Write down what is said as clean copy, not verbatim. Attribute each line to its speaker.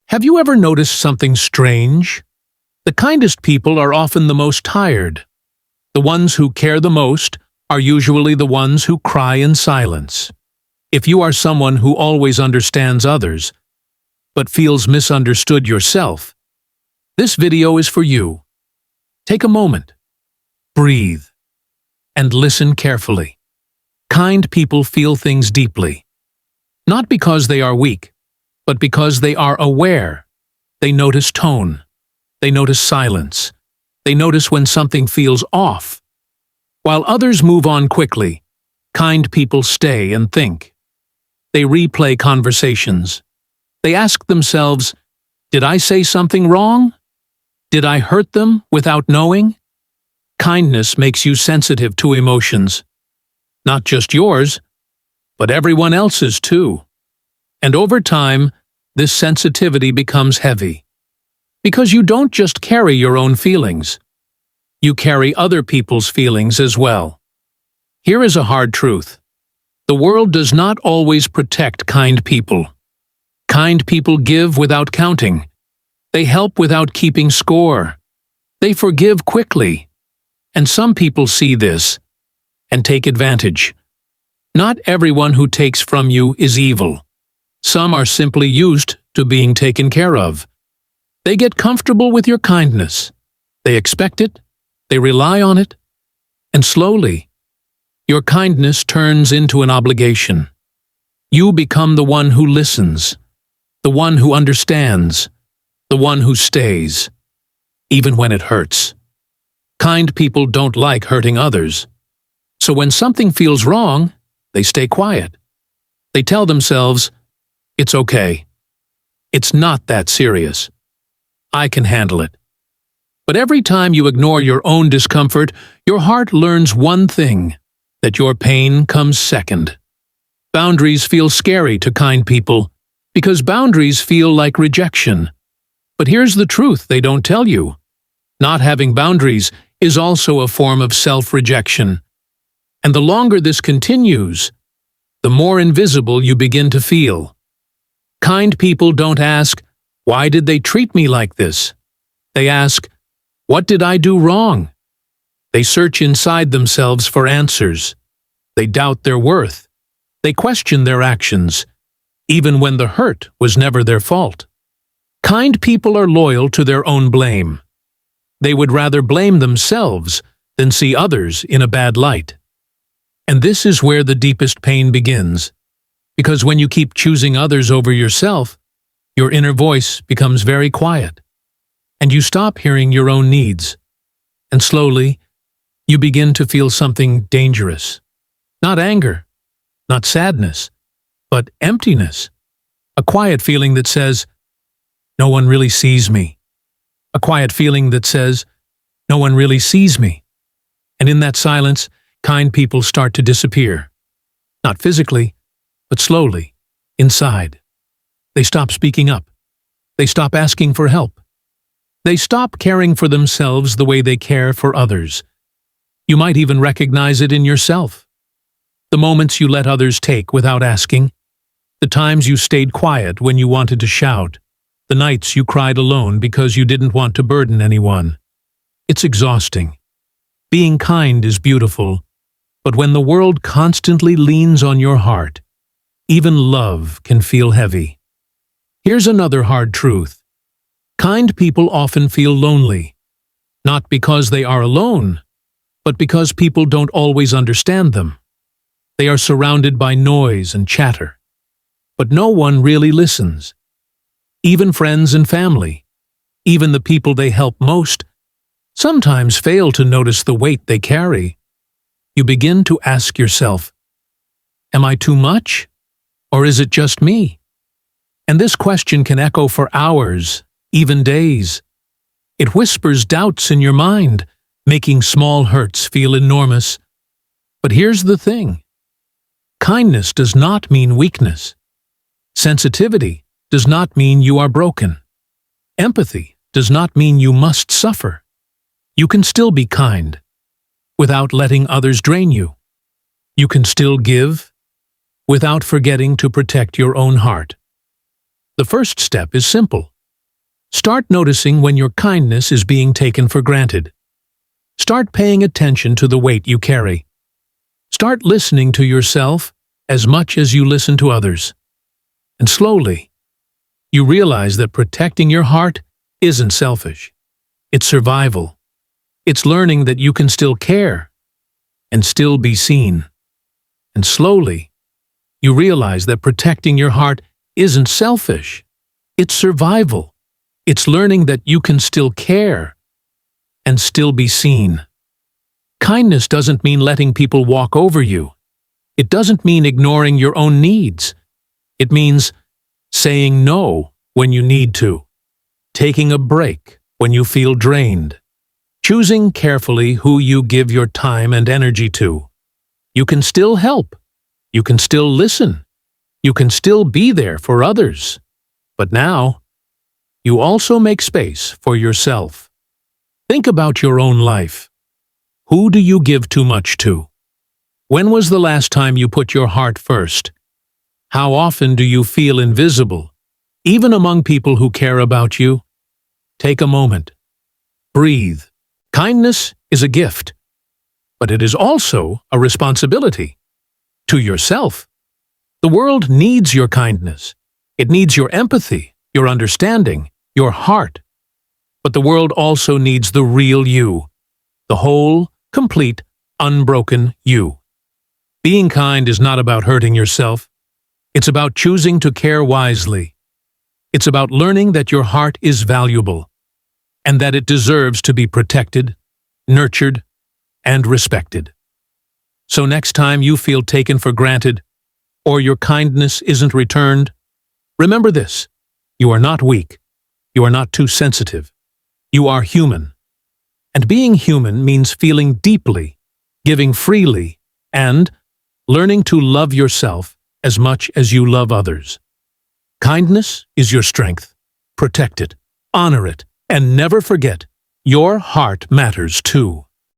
Speaker 1: Have you ever noticed something strange? The kindest people are often the most tired. The ones who care the most are usually the ones who cry in silence. If you are someone who always understands others, but feels misunderstood yourself, this video is for you. Take a moment, breathe, and listen carefully. Kind people feel things deeply, not because they are weak, but because they are aware. They notice tone. They notice silence. They notice when something feels off. While others move on quickly, kind people stay and think. They replay conversations. They ask themselves, did I say something wrong? Did I hurt them without knowing? Kindness makes you sensitive to emotions. Not just yours, but everyone else's too. And over time, this sensitivity becomes heavy. Because you don't just carry your own feelings. You carry other people's feelings as well. Here is a hard truth. The world does not always protect kind people. Kind people give without counting. They help without keeping score. They forgive quickly. And some people see this and take advantage. Not everyone who takes from you is evil. Some are simply used to being taken care of. They get comfortable with your kindness. They expect it. They rely on it. And slowly, your kindness turns into an obligation. You become the one who listens, the one who understands, the one who stays, even when it hurts. Kind people don't like hurting others. So when something feels wrong, they stay quiet. They tell themselves, it's okay. It's not that serious. I can handle it. But every time you ignore your own discomfort, your heart learns one thing, that your pain comes second. Boundaries feel scary to kind people, because boundaries feel like rejection. But here's the truth they don't tell you. Not having boundaries is also a form of self-rejection. And the longer this continues, the more invisible you begin to feel. Kind people don't ask, why did they treat me like this? They ask, what did I do wrong? They search inside themselves for answers. They doubt their worth. They question their actions, even when the hurt was never their fault. Kind people are loyal to their own blame. They would rather blame themselves than see others in a bad light. And this is where the deepest pain begins, because when you keep choosing others over yourself, your inner voice becomes very quiet, and you stop hearing your own needs. And slowly, you begin to feel something dangerous. Not anger, not sadness, but emptiness. A quiet feeling that says, no one really sees me. A quiet feeling that says, no one really sees me. And in that silence, kind people start to disappear. Not physically, but slowly, inside. They stop speaking up. They stop asking for help. They stop caring for themselves the way they care for others. You might even recognize it in yourself. The moments you let others take without asking. The times you stayed quiet when you wanted to shout. The nights you cried alone because you didn't want to burden anyone. It's exhausting. Being kind is beautiful, but when the world constantly leans on your heart, even love can feel heavy. Here's another hard truth. Kind people often feel lonely, not because they are alone, but because people don't always understand them. They are surrounded by noise and chatter, but no one really listens. Even friends and family, even the people they help most, sometimes fail to notice the weight they carry. You begin to ask yourself, am I too much? Or is it just me? And this question can echo for hours, even days. It whispers doubts in your mind, making small hurts feel enormous. But here's the thing. Kindness does not mean weakness. Sensitivity does not mean you are broken. Empathy does not mean you must suffer. You can still be kind, without letting others drain you. You can still give, without forgetting to protect your own heart. The first step is simple. Start noticing when your kindness is being taken for granted. Start paying attention to the weight you carry. Start listening to yourself as much as you listen to others. And slowly, you realize that protecting your heart isn't selfish. It's survival. It's learning that you can still care and still be seen. And slowly, you realize that protecting your heart isn't selfish. It's survival. It's learning that you can still care and still be seen. Kindness doesn't mean letting people walk over you. It doesn't mean ignoring your own needs. It means saying no when you need to, taking a break when you feel drained, choosing carefully who you give your time and energy to. You can still help. You can still listen. You can still be there for others. But now, you also make space for yourself. Think about your own life. Who do you give too much to? When was the last time you put your heart first? How often do you feel invisible, even among people who care about you? Take a moment. Breathe. Kindness is a gift, but it is also a responsibility. To yourself. The world needs your kindness. It needs your empathy, your understanding, your heart. But the world also needs the real you, the whole, complete, unbroken you. Being kind is not about hurting yourself. It's about choosing to care wisely. It's about learning that your heart is valuable and that it deserves to be protected, nurtured, and respected. So next time you feel taken for granted or your kindness isn't returned, remember this: you are not weak. You are not too sensitive. You are human. And being human means feeling deeply, giving freely, and learning to love yourself as much as you love others. Kindness is your strength. Protect it, honor it, and never forget, your heart matters too.